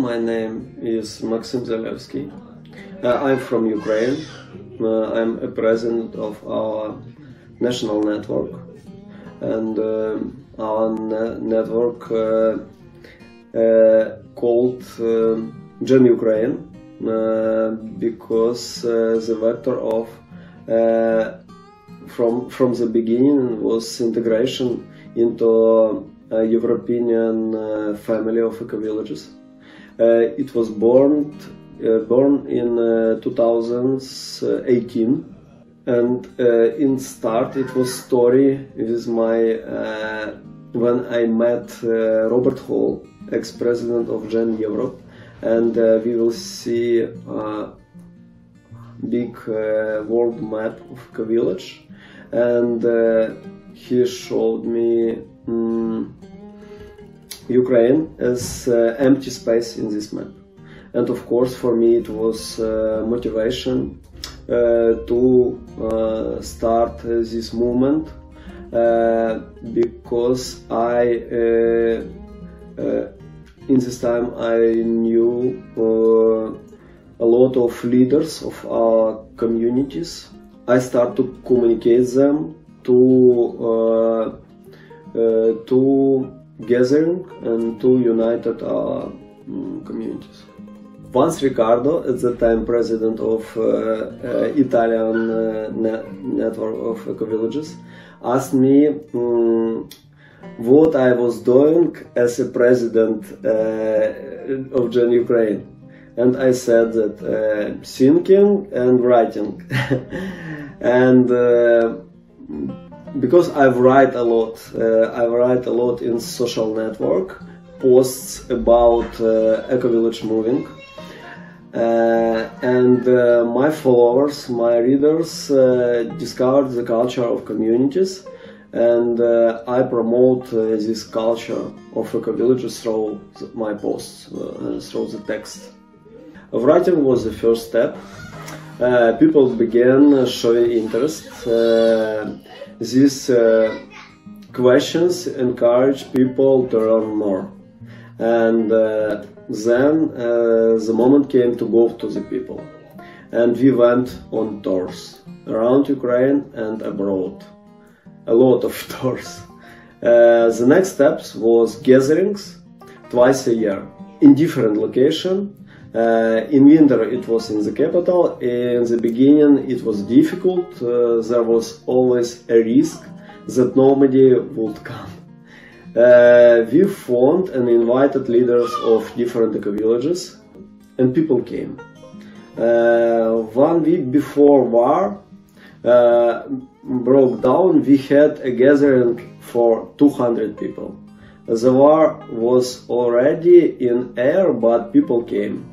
my name is Maxim Zalewski. I'm from Ukraine. I'm a president of our national network. And our network called Gen Ukraine because the vector of from the beginning was integration into a European family of eco-villages. It was born in 2018. And in start it was story with my when I met Robert Hall, ex-president of Gen Europe, and we will see a big world map of a village, and he showed me Ukraine as empty space in this map, and of course for me it was motivation to start this movement because in this time I knew a lot of leaders of our communities. I started to communicate them to gathering and to united our communities. Once Ricardo, at the time president of Italian network of eco-villages, asked me what I was doing as a president of Gen Ukraine. And I said that thinking and writing. And because I write a lot in social network, posts about eco-village moving. And my followers, my readers discovered the culture of communities, and I promote this culture of eco-villages through my posts, through the text. Writing was the first step. People began showing interest. These questions encourage people to learn more. And then the moment came to go to the people, and we went on tours around Ukraine and abroad, a lot of tours. The next steps was gatherings twice a year in different locations. In winter it was in the capital. In the beginning it was difficult. There was always a risk that nobody would come. We formed and invited leaders of different eco-villages, and people came. 1 week before war broke down, we had a gathering for 200 people. The war was already in air, but people came,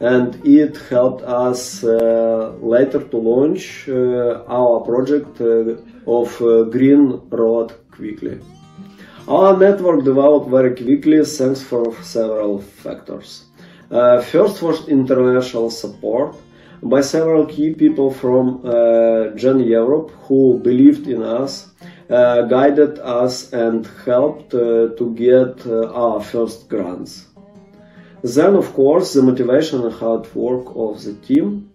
and it helped us later to launch our project of Green Road quickly. Our network developed very quickly thanks for several factors. First was international support by several key people from Gen Europe who believed in us, guided us and helped to get our first grants. Then, of course, the motivation and hard work of the team,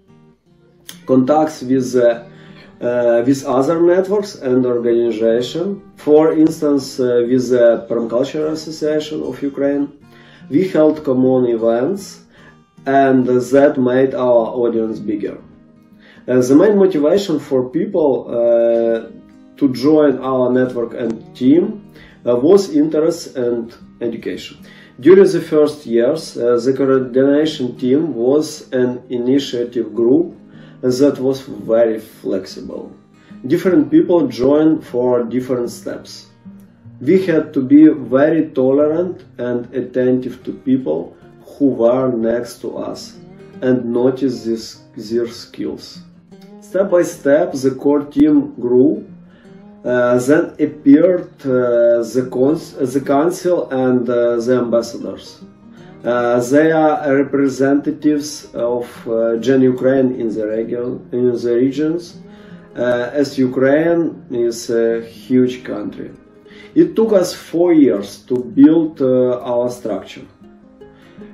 contacts with other networks and organizations. For instance, with the Permaculture Association of Ukraine, we held common events, and that made our audience bigger. The main motivation for people to join our network and team was interest and education. During the first years, the coordination team was an initiative group that was very flexible. Different people joined for different steps. We had to be very tolerant and attentive to people who were next to us and notice their skills. Step by step, the core team grew. Then appeared the council and the ambassadors. They are representatives of Gen Ukraine in the regions, as Ukraine is a huge country. It took us 4 years to build our structure.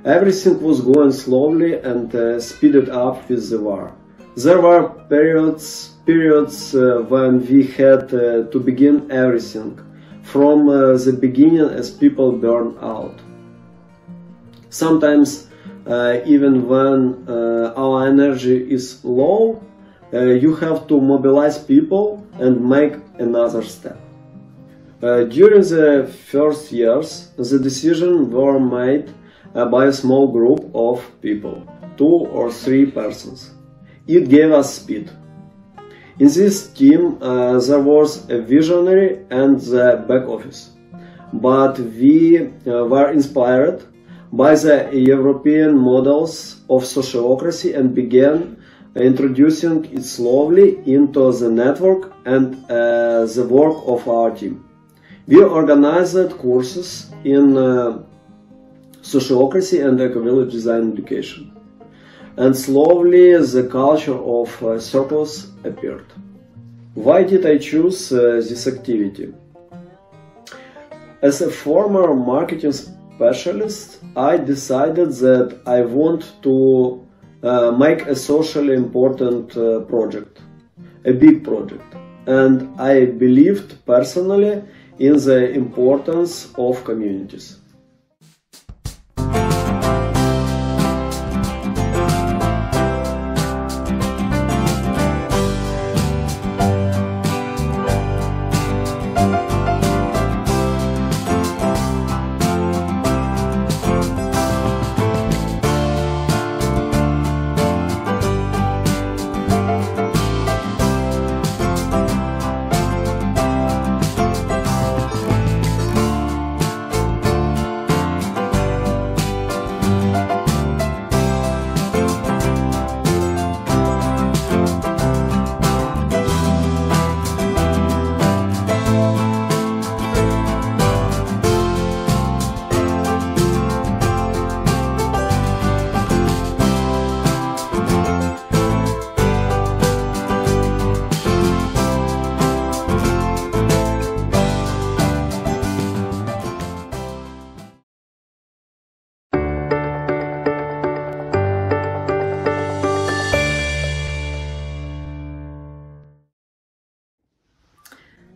Everything was going slowly and speeded up with the war. There were periods when we had to begin everything from the beginning as people burned out. Sometimes even when our energy is low, you have to mobilize people and make another step. During the first years, the decisions were made by a small group of people, 2 or 3 persons. It gave us speed. In this team there was a visionary and the back office, but we were inspired by the European models of sociocracy and began introducing it slowly into the network and the work of our team. We organized courses in sociocracy and eco-village design education. And slowly the culture of circles appeared. Why did I choose this activity? As a former marketing specialist, I decided that I want to make a socially important project, a big project. And I believed personally in the importance of communities.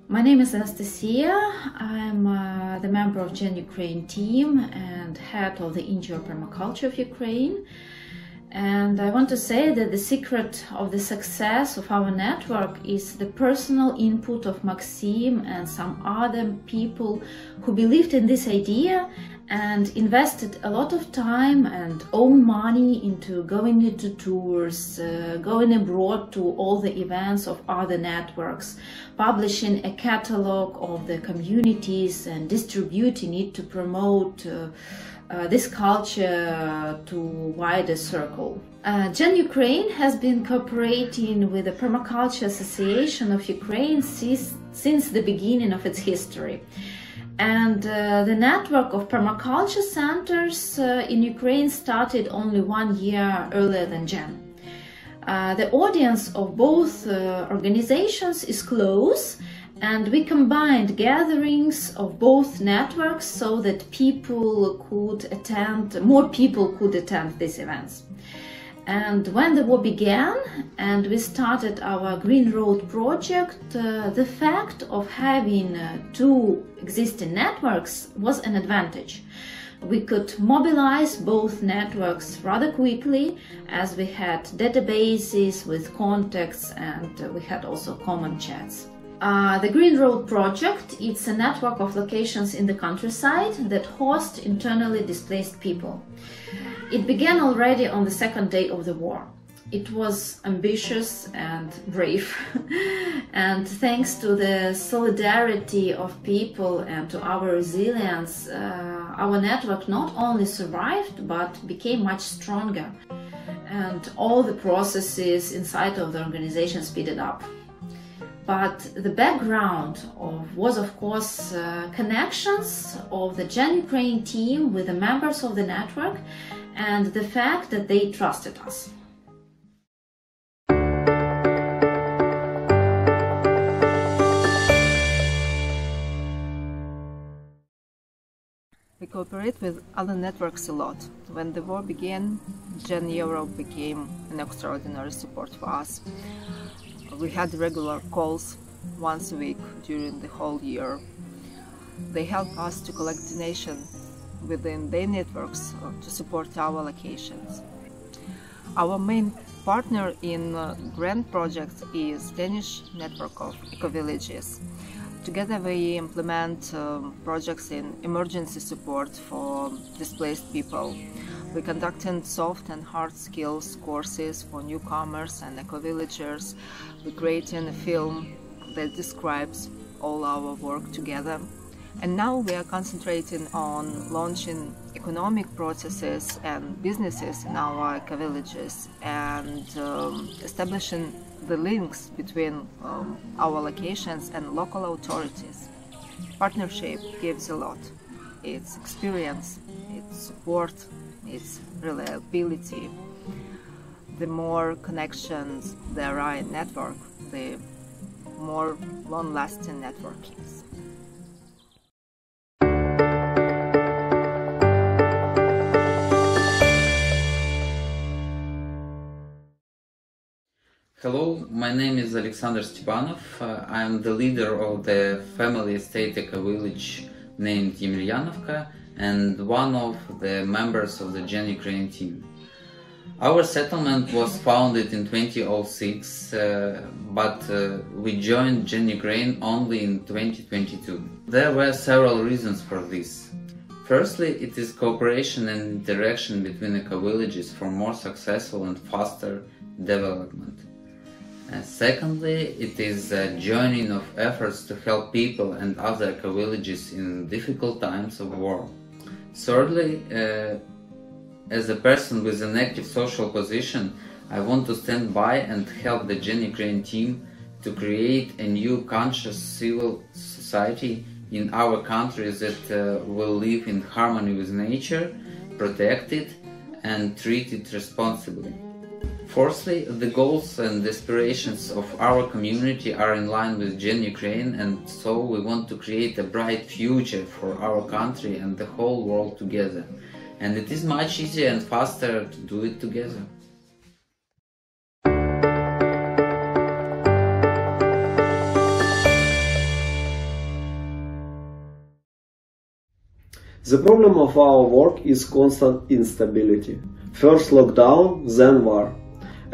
My name is Anastasia. I'm the member of Gen Ukraine team and head of the NGO permaculture of Ukraine. And I want to say that the secret of the success of our network is the personal input of Maxim and some other people who believed in this idea and invested a lot of time and own money into going into tours, going abroad to all the events of other networks, publishing a catalog of the communities and distributing it to promote this culture to wider circle. Gen Ukraine has been cooperating with the Permaculture Association of Ukraine since the beginning of its history. And the network of permaculture centers in Ukraine started only 1 year earlier than Gen. The audience of both organizations is close, and we combined gatherings of both networks so that more people could attend these events. And when the war began and we started our Green Road project, the fact of having 2 existing networks was an advantage. We could mobilize both networks rather quickly as we had databases with contacts and we had also common chats. The Green Road project, it's a network of locations in the countryside that host internally displaced people. It began already on the 2nd day of the war. It was ambitious and brave, and thanks to the solidarity of people and to our resilience, our network not only survived but became much stronger, and all the processes inside of the organization speeded up. But the background was of course connections of the Gen Ukraine team with the members of the network and the fact that they trusted us. cooperate with other networks a lot. When the war began, Gen Europe became an extraordinary support for us. We had regular calls once a week during the whole year. They help us to collect donations within their networks to support our locations. Our main partner in grant projects is Danish network of eco-villages. Together we implement projects in emergency support for displaced people. We conducting soft and hard skills courses for newcomers and eco-villagers. We creating a film that describes all our work together. And now we are concentrating on launching economic processes and businesses in our eco-villages and establishing the links between our locations and local authorities. Partnership gives a lot. It's experience, it's support, it's reliability. The more connections there are in network, the more long-lasting network is. Hello, my name is Alexander Stepanov. I am the leader of the family estate eco-village named Yemelyanovka and one of the members of the Gen Ukraine team. Our settlement was founded in 2006, but we joined Gen Ukraine only in 2022. There were several reasons for this. Firstly, it is cooperation and interaction between eco-villages for more successful and faster development. Secondly, it is a joining of efforts to help people and other eco-villages in difficult times of war. Thirdly, as a person with an active social position, I want to stand by and help the Gen Ukraine team to create a new conscious civil society in our country that will live in harmony with nature, protect it and treat it responsibly. Fourthly, the goals and aspirations of our community are in line with Gen Ukraine, and so we want to create a bright future for our country and the whole world together. And it is much easier and faster to do it together. The problem of our work is constant instability. First lockdown, then war.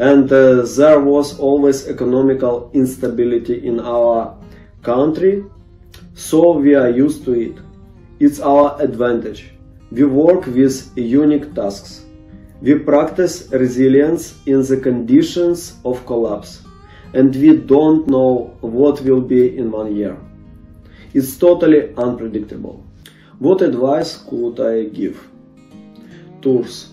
And there was always economical instability in our country, so we are used to it. It's our advantage. We work with unique tasks. We practice resilience in the conditions of collapse, and we don't know what will be in 1 year. It's totally unpredictable. What advice could I give? Tours.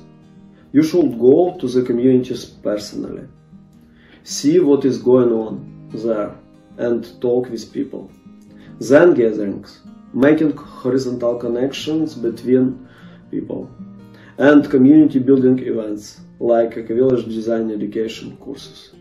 You should go to the communities personally. See what is going on there and talk with people. Then gatherings, making horizontal connections between people. And community building events like eco-village design education courses.